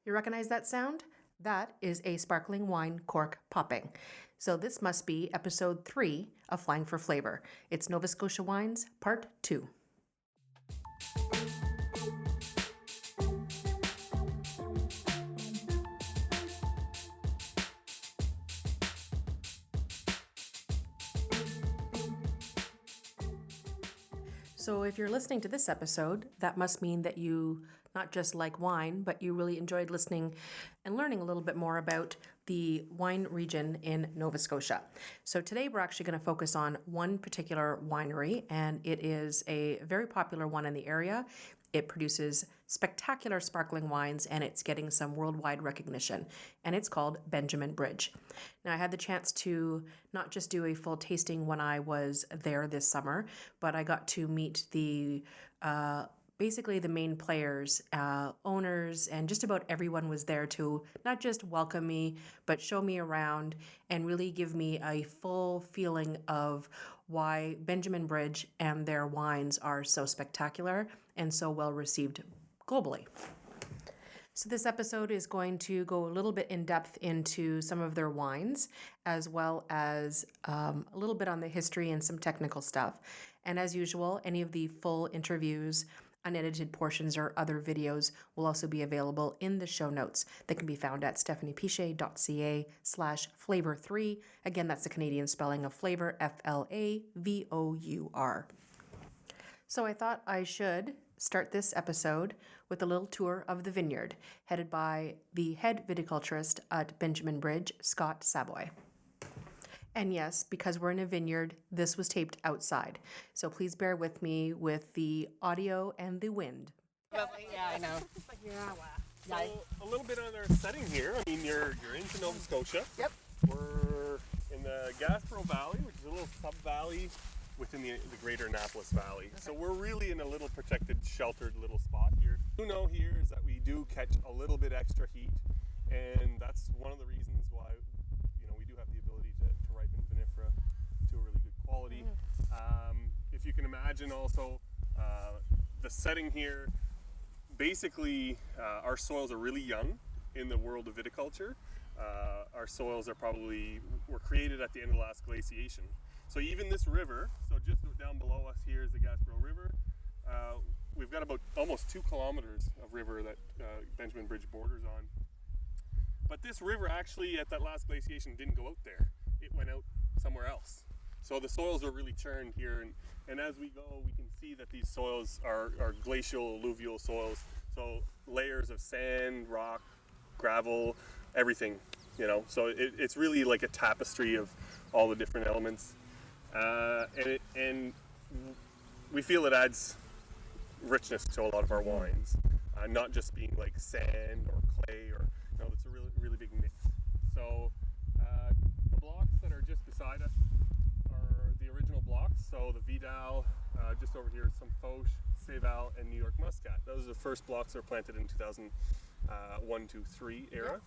You recognize that sound? That is a sparkling wine cork popping. So this must be episode 3 of Flying for Flavor. It's Nova Scotia Wines, part 2. So if you're listening to this episode, that must mean that you not just like wine, but you really enjoyed listening and learning a little bit more about the wine region in Nova Scotia. So today we're actually going to focus on one particular winery, and it is a very popular one in the area. It produces spectacular sparkling wines, and it's getting some worldwide recognition, and it's called Benjamin Bridge. Now, I had the chance to not just do a full tasting when I was there this summer, but I got to meet the basically the main players, owners, and just about everyone was there to not just welcome me, but show me around and really give me a full feeling of why Benjamin Bridge and their wines are so spectacular and so well received globally. So this episode is going to go a little bit in depth into some of their wines, as well as a little bit on the history and some technical stuff. And as usual, any of the full interviews, unedited portions, or other videos will also be available in the show notes that can be found at stephaniepichet.ca/flavor3. Again, that's the Canadian spelling of flavor, F-L-A-V-O-U-R. So I thought I should start this episode with a little tour of the vineyard, headed by the head viticulturist at Benjamin Bridge, Scott Savoy. And yes, because we're in a vineyard, this was taped outside. So please bear with me with the audio and the wind. Yeah, I know. So a little bit on our setting here. I mean, you're into Nova Scotia. Yep. We're in the Gaspereau Valley, which is a little sub-valley within the Greater Annapolis Valley. Okay. So we're really in a little protected, sheltered little spot here. What you know here is that we do catch a little bit extra heat, and that's one of the reasons why we do have the ability to ripen vinifera to a really good quality. If you can imagine also the setting here, basically our soils are really young in the world of viticulture. Our soils were created at the end of the last glaciation. So even this river, so just down below us here is the Gaspereau River. We've got about almost 2 kilometers of river that Benjamin Bridge borders on. But this river actually at that last glaciation didn't go out there. It went out somewhere else. So the soils are really churned here, and as we go we can see that these soils are glacial alluvial soils. So layers of sand, rock, gravel, everything, so it's really like a tapestry of all the different elements. And we feel it adds richness to a lot of our wines, not just being like sand or clay or it's a really big mix. So the blocks that are just beside us are the original blocks. So the Vidal, just over here is some Foch, Céval, and New York Muscat. Those are the first blocks that were planted in 2001, 2, 3 era.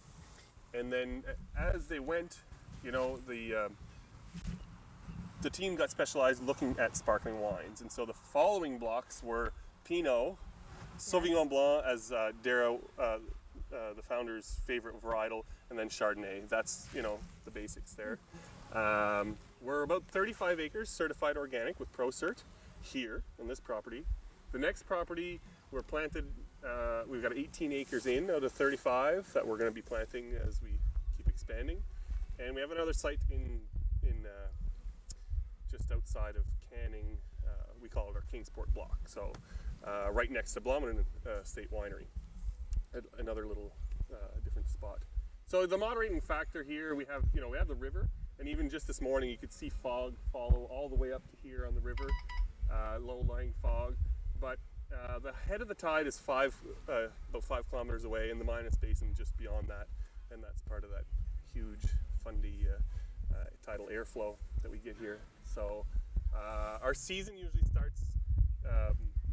Yeah. And then as they went, the team got specialized looking at sparkling wines, and so the following blocks were Pinot, Sauvignon Blanc as Darrow, the founder's favorite varietal, and then Chardonnay. That's the basics there. We're about 35 acres certified organic with ProCert here on this property. The next property we're planted. We've got 18 acres in out of 35 that we're going to be planting as we keep expanding, and we have another site in just outside of Canning. We call it our Kingsport block, so right next to Blominen State Winery, another little different spot. So the moderating factor here, we have the river, and even just this morning you could see fog follow all the way up to here on the river, low-lying fog, but the head of the tide is about 5 kilometers away, and the Minas Basin just beyond that, and that's part of that huge Fundy tidal airflow that we get here. So our season usually starts,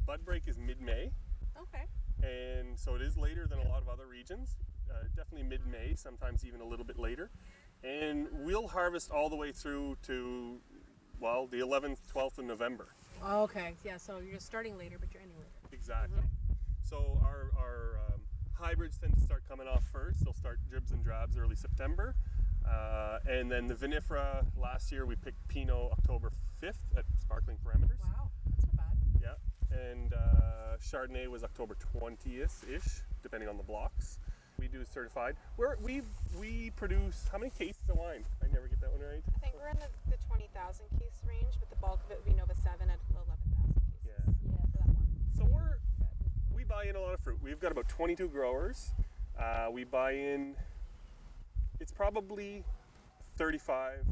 bud break is mid-May. Okay. And so it is later than a lot of other regions, definitely mid-May, sometimes even a little bit later. And we'll harvest all the way through to, the 11th, 12th of November. Okay, yeah, so you're starting later, but you're ending later. Exactly. So our hybrids tend to start coming off first. They'll start dribs and drabs early September. And then the vinifera, last year we picked Pinot October 5th at Sparkling Parameters. Wow, that's not bad. Yeah, and Chardonnay was October 20th-ish, depending on the blocks. We do certified. We produce, how many cases of wine? I never get that one right. I think we're in the 20,000 case range, but the bulk of it would be Nova 7 at 11,000 cases. Yeah. For that one. So we buy in a lot of fruit. We've got about 22 growers. We buy in, it's probably 35%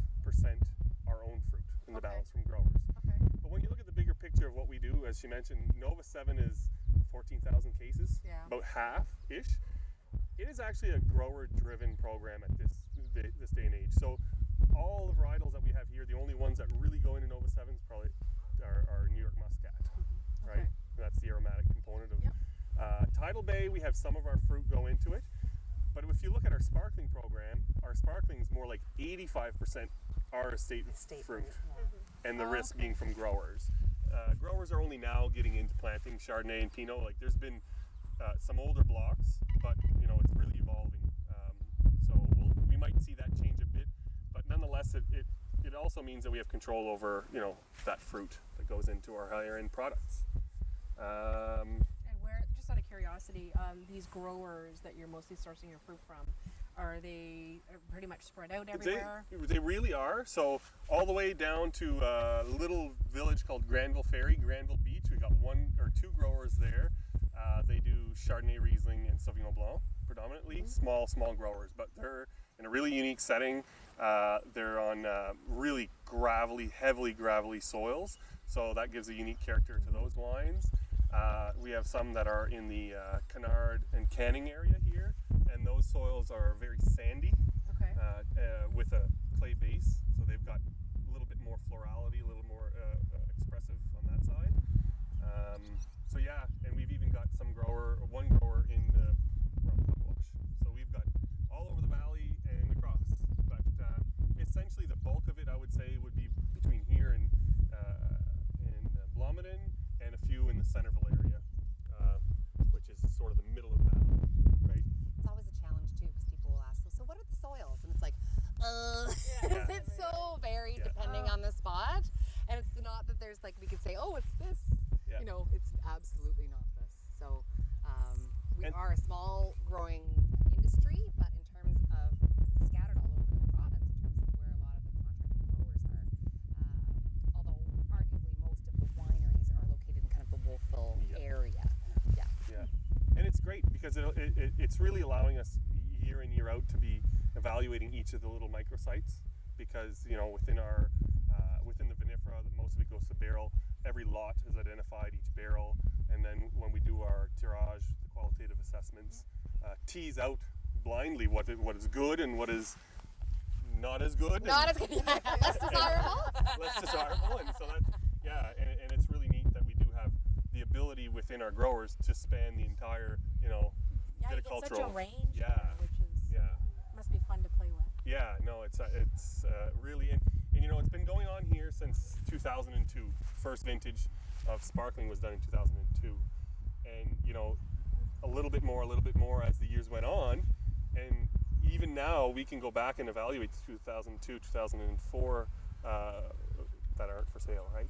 our own fruit and the balance from growers. Okay. But when you look at the bigger picture of what we do, as she mentioned, Nova 7 is 14,000 cases, about half-ish. It is actually a grower-driven program at this day and age. So all the varietals that we have here, the only ones that really go into Nova 7s probably are New York Muscat, right? Okay. And that's the aromatic component of Tidal Bay. We have some of our fruit go into it. But if you look at our sparkling program, our sparkling is more like 85% our estate fruit, and the rest being from growers. Growers are only now getting into planting Chardonnay and Pinot. Like there's been some older blocks, but it's really evolving. So we might see that change a bit, but nonetheless, it also means that we have control over that fruit that goes into our higher end products. And where, just out of curiosity, these growers that you're mostly sourcing your fruit from, are they pretty much spread out everywhere? They really are. So all the way down to a little village called Granville Ferry, Granville Beach. We got 1 or 2 growers there. They do Chardonnay, Riesling, and Sauvignon Blanc predominantly. Small growers, but they're in a really unique setting. They're on really heavily gravelly soils, so that gives a unique character to those wines. We have some that are in the Canard and Canning area here, and those soils are very sandy, with a clay base, so they've got a little bit more florality, a little more expressive on that side. So yeah, and we've even got one grower in around Pugwash. So we've got all over the valley and across, but essentially the bulk of it, I would say, would be between here and Blomidon, and a few in the Centerville area, which is sort of the middle of the valley, right? It's always a challenge too, because people will ask, so what are the soils? And it's like, it's so varied depending on the spot. And it's not that there's like, we could say, oh, it's this. It's absolutely not this. So we are a small growing industry, but in terms of it's scattered all over the province in terms of where a lot of the contracted growers are. Although arguably most of the wineries are located in kind of the Wolfville area. Yeah. And it's great because it's really allowing us year in, year out to be evaluating each of the little microsites, because within our within the vinifera, most of it goes to barrel. Every lot is identified, each barrel, and then when we do our tirage, the qualitative assessments, tease out blindly what is good and what is not as good. Not as good, less desirable. Less desirable, and so that's and it's really neat that we do have the ability within our growers to span the entire viticultural. Such a range, which is must be fun to play with. Yeah, no, it's really, and it's been going on here since 2002. First vintage of sparkling was done in 2002, and a little bit more as the years went on, and even now we can go back and evaluate 2002, 2004 that aren't for sale, right?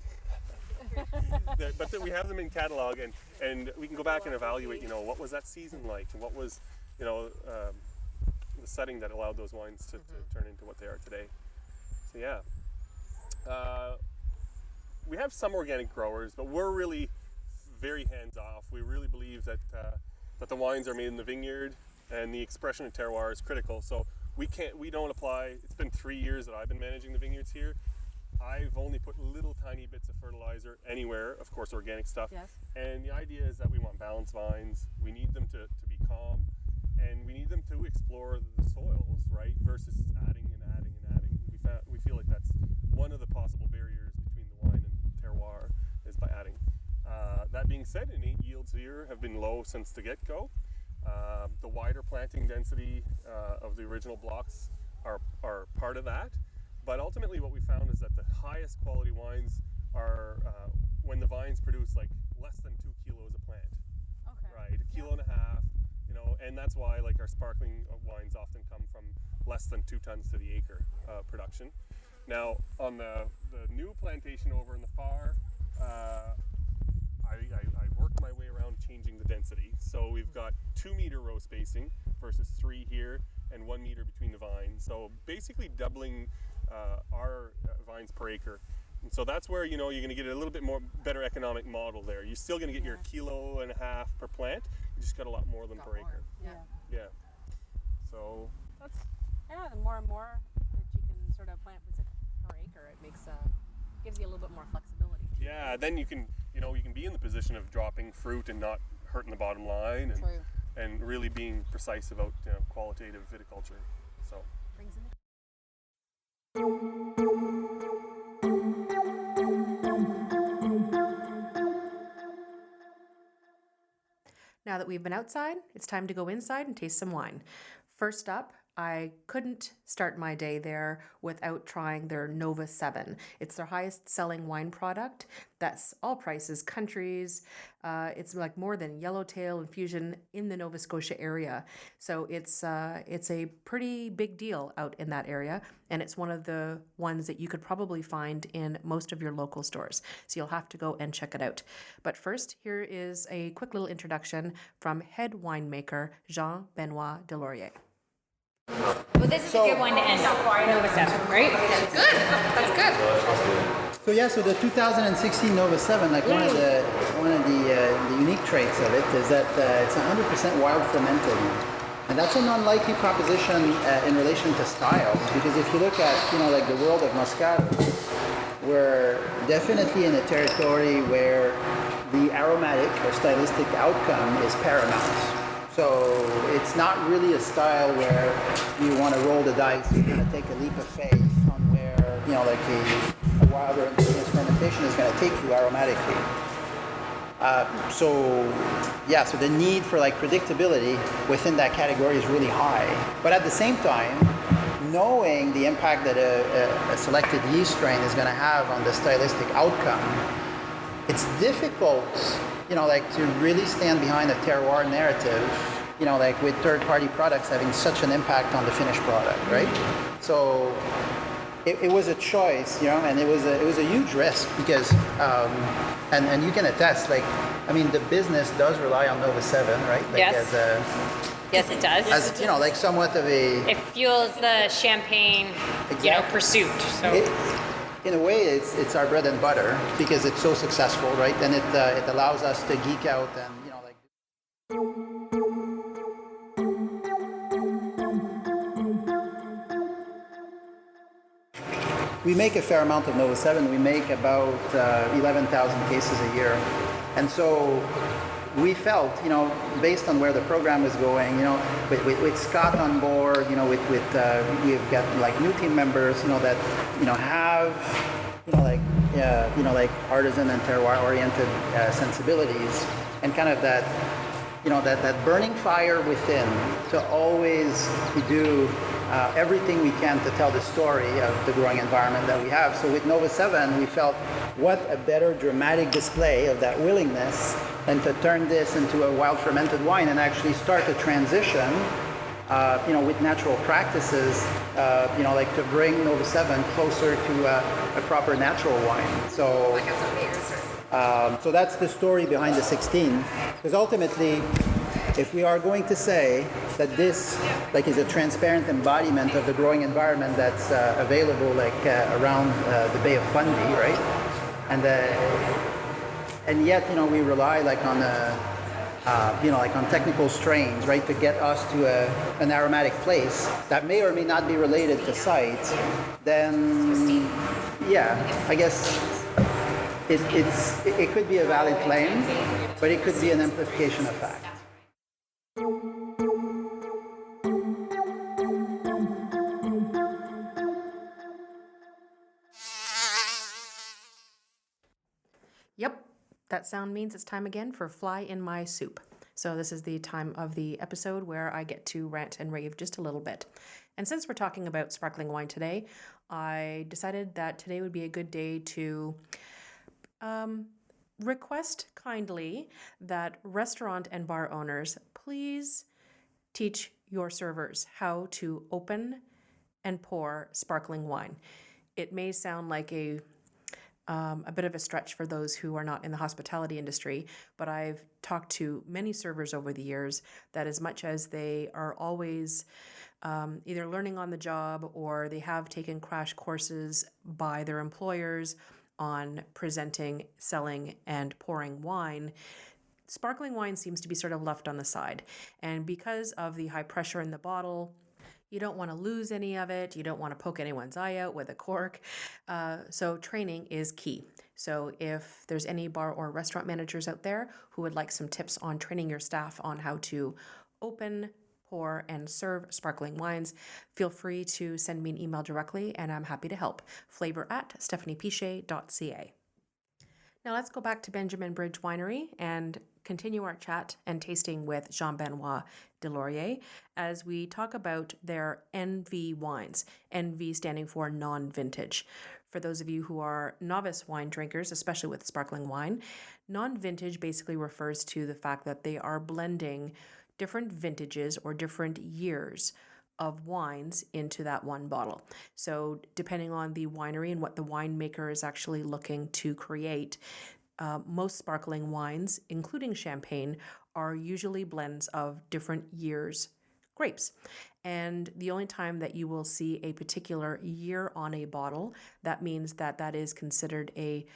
But we have them in catalog, and we can go back and evaluate, what was that season like, and what was, the setting that allowed those wines to turn into what they are today. So yeah, we have some organic growers, but we're really very hands-off. We really believe that the wines are made in the vineyard, and the expression of terroir is critical. So we don't apply. It's been 3 years that I've been managing the vineyards here. I've only put little tiny bits of fertilizer anywhere, of course organic stuff. Yes. And the idea is that we want balanced vines. We need them to be calm, and we need them to explore the soils, right? Versus adding and adding and adding. We feel like that's one of the possible barriers between the wine and terroir, is by adding. That being said, innate yields here have been low since the get-go. The wider planting density of the original blocks are part of that. But ultimately what we found is that the highest quality wines are when the vines produce like less than 2 kilos a plant. Okay. Right, 1.5 kilos. and that's why like our sparkling wines often come from less than 2 tons to the acre production. Now on the new plantation over in the far, I worked my way around changing the density. So we've got 2 meter row spacing versus 3 here and 1 meter between the vines. So basically doubling our vines per acre. And so that's where you're going to get a little bit more better economic model there. You're still going to get your 1.5 kilos per plant. You just got a lot more than per acre. Yeah. So That's the more and more that you can sort of plant per acre, it makes gives you a little bit more flexibility. yeah, then you can be in the position of dropping fruit and not hurting the bottom line, and really being precise about qualitative viticulture. So. Brings in Now that we've been outside, it's time to go inside and taste some wine. First up, I couldn't start my day there without trying their Nova 7. It's their highest selling wine product. That's all prices, countries. It's like more than Yellowtail Infusion in the Nova Scotia area. So it's a pretty big deal out in that area. And it's one of the ones that you could probably find in most of your local stores. So you'll have to go and check it out. But first, here is a quick little introduction from head winemaker Jean-Benoit Delaurier. Well, this is a good one to end on. Nova 7, right? Good. That's good. So the 2016 Nova 7, like one of the unique traits of it is that it's 100% wild fermented, and that's an unlikely proposition in relation to style. Because if you look at like the world of Moscato, we're definitely in a territory where the aromatic or stylistic outcome is paramount. So it's not really a style where you want to roll the dice. You're going to take a leap of faith on where like a wilder indigenous fermentation is going to take you aromatically. So the need for like predictability within that category is really high. But at the same time, knowing the impact that a selected yeast strain is going to have on the stylistic outcome, it's difficult to really stand behind a terroir narrative, with third-party products having such an impact on the finished product, right? So it was a choice, and it was a huge risk because, and you can attest, the business does rely on Nova 7, right? Yes. Yes, it does. As somewhat of a... It fuels the champagne, pursuit. So. In a way, it's our bread and butter because it's so successful, right? And it allows us to geek out and We make a fair amount of Nova 7. We make about 11,000 cases a year, and so we felt, based on where the program was going, with Scott on board, we've got like new team members, that, have, like artisan and terroir-oriented sensibilities, and kind of that, that burning fire within to always do everything we can to tell the story of the growing environment that we have. So with Nova 7, we felt what a better dramatic display of that willingness than to turn this into a wild fermented wine and actually start a transition, with natural practices, like to bring Nova 7 closer to a proper natural wine. So, so that's the story behind the 16. Because ultimately, if we are going to say that this is a transparent embodiment of the growing environment that's available around the Bay of Fundy, right? And yet we rely on on technical strains, right, to get us to an aromatic place that may or may not be related to site. Then I guess it could be a valid claim, but it could be an amplification of fact. Yep, that sound means it's time again for Fly in My Soup. So this is the time of the episode where I get to rant and rave just a little bit. And since we're talking about sparkling wine today, I decided that today would be a good day to request kindly that restaurant and bar owners please teach your servers how to open and pour sparkling wine. It may sound like a bit of a stretch for those who are not in the hospitality industry, but I've talked to many servers over the years that as much as they are always either learning on the job or they have taken crash courses by their employers on presenting, selling, and pouring wine, sparkling wine seems to be sort of left on the side. And because of the high pressure in the bottle, you don't want to lose any of it. You don't want to poke anyone's eye out with a cork. So training is key. So if there's any bar or restaurant managers out there who would like some tips on training your staff on how to open, pour, and serve sparkling wines, feel free to send me an email directly and I'm happy to help. flavor@stephaniepichet.ca. Now let's go back to Benjamin Bridge Winery and continue our chat and tasting with Jean-Benoit Delaurier as we talk about their NV wines, NV standing for non-vintage. For those of you who are novice wine drinkers, especially with sparkling wine, non-vintage basically refers to the fact that they are blending different vintages or different years of wines into that one bottle. So depending on the winery and what the winemaker is actually looking to create, most sparkling wines, including champagne, are usually blends of different years' grapes. And the only time that you will see a particular year on a bottle, that means that that is considered a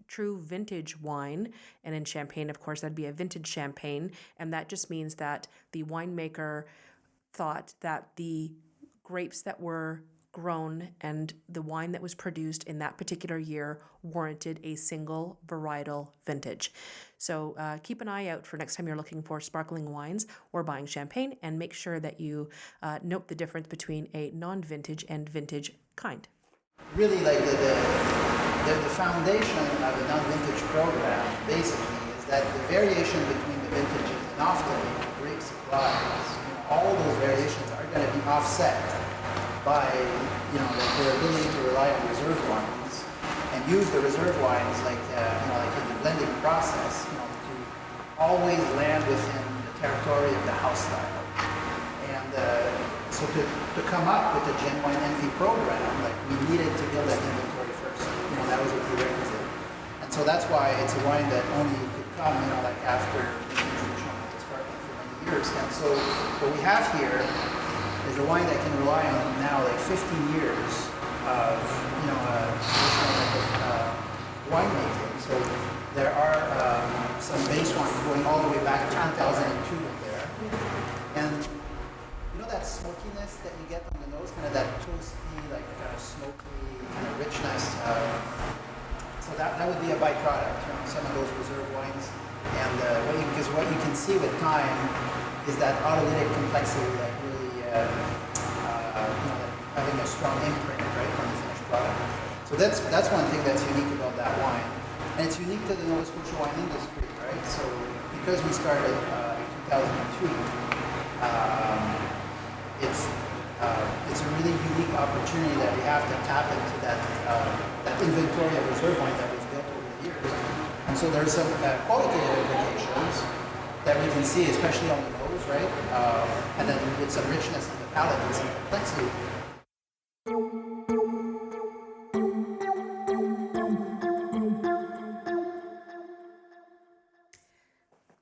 true vintage wine. And in champagne, of course, that'd be a vintage champagne. And that just means that the winemaker thought that the grapes that were grown and the wine that was produced in that particular year warranted a single varietal vintage. So keep an eye out for next time you're looking for sparkling wines or buying champagne, and make sure that you note the difference between a non-vintage and vintage kind. Really, like the foundation of a non-vintage program basically is that the variation between the vintages and often grape supplies, all those variations are going to be offset by their ability to rely on reserve wines and use the reserve wines like in the blending process, to always land within the territory of the house style. And so to come up with a genuine NV program, like we needed to build that inventory first. That was a prerequisite. And so that's why it's a wine that only could come, after being traditional sparkling for many years. And so what we have here is a wine that can rely on now 15 years of traditional winemaking. So there are some base wines going all the way back to 2002 in there, and that smokiness that you get on the nose, kind of that toasty, smoky kind of richness. So that would be a byproduct, some of those reserve wines, and what you can see with time is that autolytic complexity that really having a strong imprint, right, on the finished product. So that's one thing that's unique about that wine. And it's unique to the Nova Scotia wine industry, right? So because we started in 2002, it's a really unique opportunity that we have to tap into that inventory of reserve wine that was built over the years. And so there's some qualitative implications that we can see, especially on the nose, right? And then with some richness in the palate and some complexity.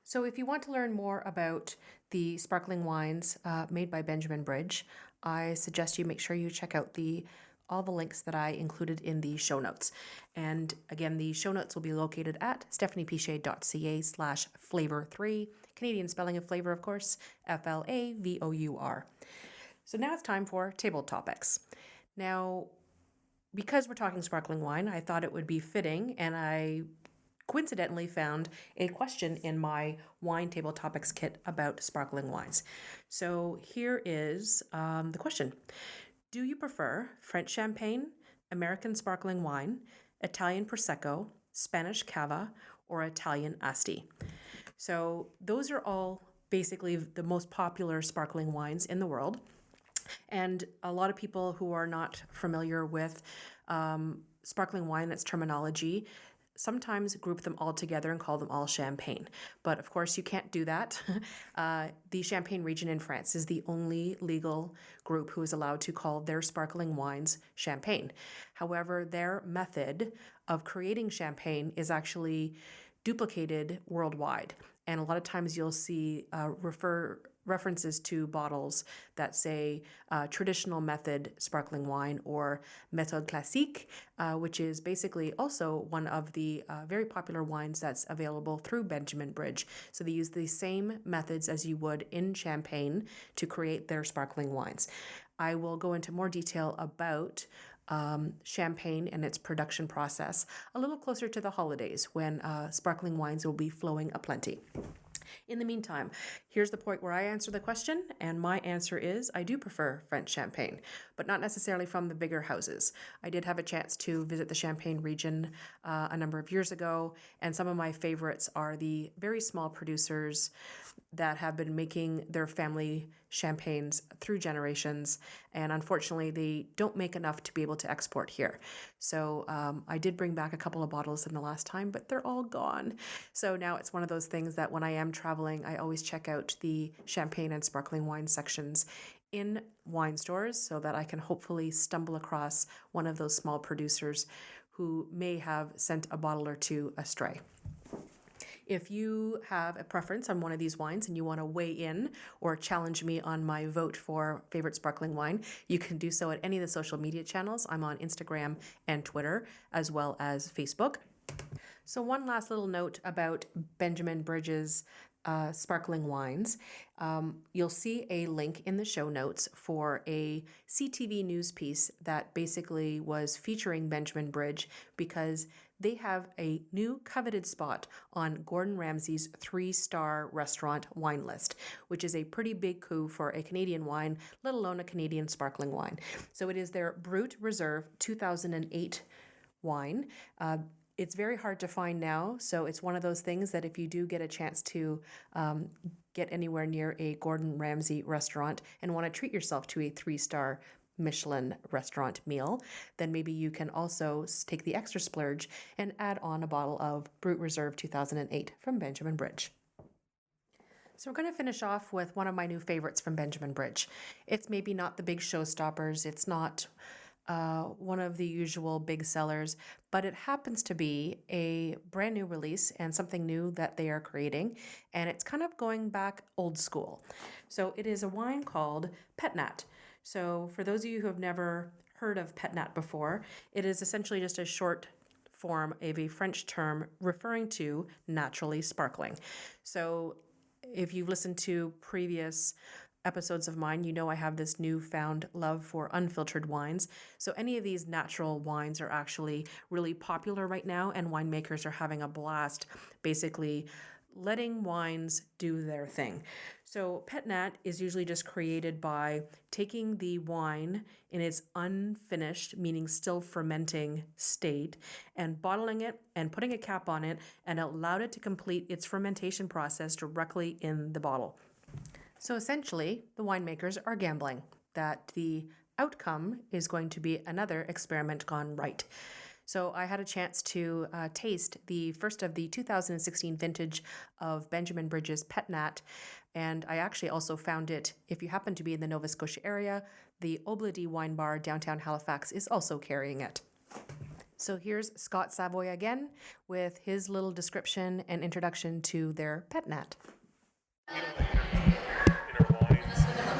So if you want to learn more about the sparkling wines made by Benjamin Bridge, I suggest you make sure you check out all the links that I included in the show notes. And again, the show notes will be located at stephaniepichet.ca/flavor3, Canadian spelling of flavor, of course, FLAVOUR. So now it's time for table topics. Now, because we're talking sparkling wine, I thought it would be fitting, and I coincidentally found a question in my wine table topics kit about sparkling wines. So here is the question. Do you prefer French champagne, American sparkling wine, Italian Prosecco, Spanish Cava, or Italian Asti? So those are all basically the most popular sparkling wines in the world. And a lot of people who are not familiar with sparkling wine, its terminology, sometimes group them all together and call them all champagne. But of course, you can't do that. The Champagne region in France is the only legal group who is allowed to call their sparkling wines champagne. However, their method of creating champagne is actually duplicated worldwide. And a lot of times you'll see references to bottles that say traditional method sparkling wine or méthode classique, which is basically also one of the very popular wines that's available through Benjamin Bridge. So they use the same methods as you would in Champagne to create their sparkling wines. I will go into more detail about champagne and its production process a little closer to the holidays when sparkling wines will be flowing aplenty. In the meantime, here's the point where I answer the question, and my answer is I do prefer French champagne, but not necessarily from the bigger houses. I did have a chance to visit the Champagne region a number of years ago, and some of my favorites are the very small producers that have been making their family champagnes through generations, and unfortunately they don't make enough to be able to export here. So I did bring back a couple of bottles in the last time, but they're all gone. So now it's one of those things that when I am traveling, I always check out the champagne and sparkling wine sections in wine stores so that I can hopefully stumble across one of those small producers who may have sent a bottle or two astray. If you have a preference on one of these wines and you want to weigh in or challenge me on my vote for favorite sparkling wine, you can do so at any of the social media channels. I'm on Instagram and Twitter, as well as Facebook. So one last little note about Benjamin Bridge's sparkling wines. You'll see a link in the show notes for a CTV news piece that basically was featuring Benjamin Bridge because they have a new coveted spot on Gordon Ramsay's 3-star restaurant wine list, which is a pretty big coup for a Canadian wine, let alone a Canadian sparkling wine. So it is their Brut Reserve 2008 wine. It's very hard to find now, so it's one of those things that if you do get a chance to get anywhere near a Gordon Ramsay restaurant and want to treat yourself to a 3-star Michelin restaurant meal, then maybe you can also take the extra splurge and add on a bottle of Brut Reserve 2008 from Benjamin Bridge. So we're going to finish off with one of my new favorites from Benjamin Bridge. It's maybe not the big showstoppers, it's not one of the usual big sellers, but it happens to be a brand new release and something new that they are creating, and it's kind of going back old school. So it is a wine called Petnet. So for those of you who have never heard of Petnet before, it is essentially just a short form of a French term referring to naturally sparkling. So if you've listened to previous episodes of mine, you know I have this newfound love for unfiltered wines. So any of these natural wines are actually really popular right now, and winemakers are having a blast basically letting wines do their thing. So Petnet is usually just created by taking the wine in its unfinished, meaning still fermenting state, and bottling it and putting a cap on it and allowed it to complete its fermentation process directly in the bottle. So essentially, the winemakers are gambling that the outcome is going to be another experiment gone right. So I had a chance to taste the first of the 2016 vintage of Benjamin Bridge's Petnet, and I actually also found it, if you happen to be in the Nova Scotia area, the Obladi Wine Bar downtown Halifax is also carrying it. So here's Scott Savoy again with his little description and introduction to their Petnet.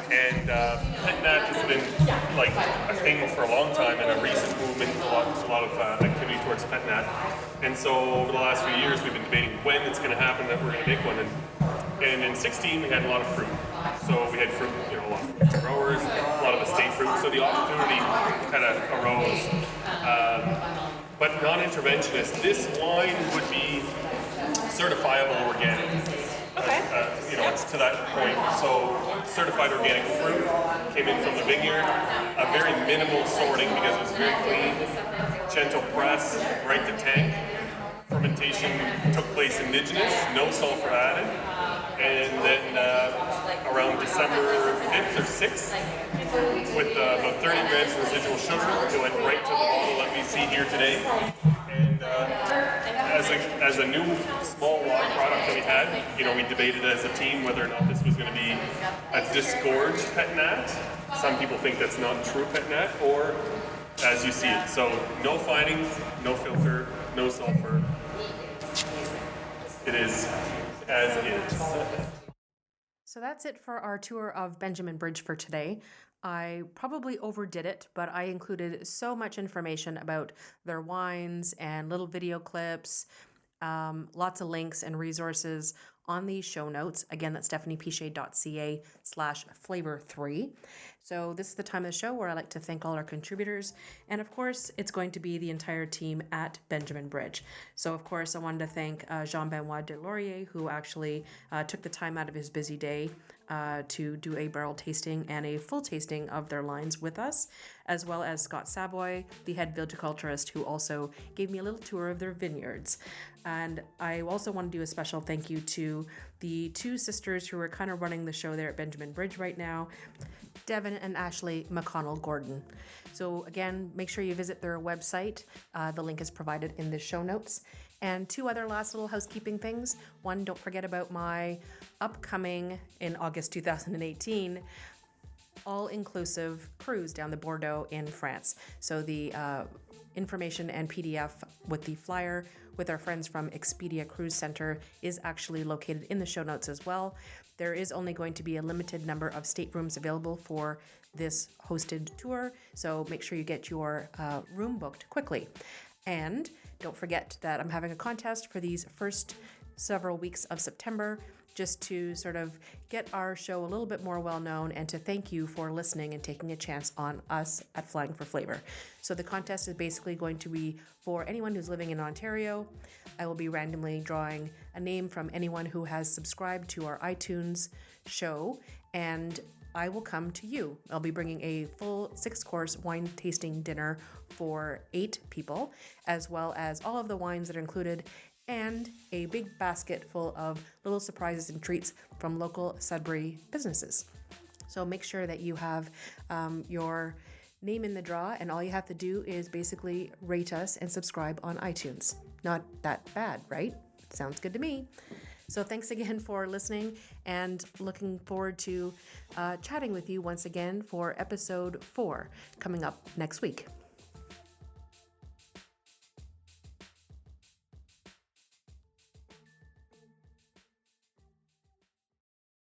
And Petnet has been like a thing for a long time, and a recent movement, a lot of activity towards Petnet. And so over the last few years, we've been debating when it's going to happen that we're going to make one. And in 16, we had a lot of fruit. So we had fruit, a lot of fruit growers, a lot of estate fruit. So the opportunity kind of arose. But non-interventionist, this wine would be certifiable organic. Okay. It's to that point. So certified organic fruit came in from the vineyard. A very minimal sorting because it was very clean. Gentle press, right to tank. Fermentation took place indigenous, no sulfur added. And then around December 5th or 6th, with about 30 grams of residual sugar, it went right to the bottle that we see here today. And as a new small log product that we had, we debated as a team whether or not this was going to be a disgorged Petnet. Some people think that's not true Petnet, or as you see it. So no fining, no filter, no sulfur. It is as is. So that's it for our tour of Benjamin Bridge for today. I probably overdid it, but I included so much information about their wines and little video clips, lots of links and resources on the show notes. Again, that's stephaniepichet.ca/flavor3. So this is the time of the show where I like to thank all our contributors. And of course, it's going to be the entire team at Benjamin Bridge. So of course, I wanted to thank Jean-Benoit Delaurier, who actually took the time out of his busy day to do a barrel tasting and a full tasting of their lines with us, as well as Scott Savoy, the head viticulturist, who also gave me a little tour of their vineyards. And I also want to do a special thank you to the two sisters who are kind of running the show there at Benjamin Bridge right now, Devin and Ashley McConnell Gordon. So again, make sure you visit their website. The link is provided in the show notes. And two other last little housekeeping things. One, don't forget about my upcoming, in August 2018, all-inclusive cruise down the Bordeaux in France. So the information and PDF with the flyer with our friends from Expedia Cruise Center is actually located in the show notes as well. There is only going to be a limited number of staterooms available for this hosted tour, so make sure you get your room booked quickly. And don't forget that I'm having a contest for these first several weeks of September, just to sort of get our show a little bit more well known and to thank you for listening and taking a chance on us at Flying for Flavor. So the contest is basically going to be for anyone who's living in Ontario. I will be randomly drawing a name from anyone who has subscribed to our iTunes show, and I will come to you. I'll be bringing a full 6-course wine tasting dinner for 8 people, as well as all of the wines that are included, and a big basket full of little surprises and treats from local Sudbury businesses. So make sure that you have your name in the draw, and all you have to do is basically rate us and subscribe on iTunes. Not that bad, right? Sounds good to me. So thanks again for listening, and looking forward to chatting with you once again for episode 4 coming up next week.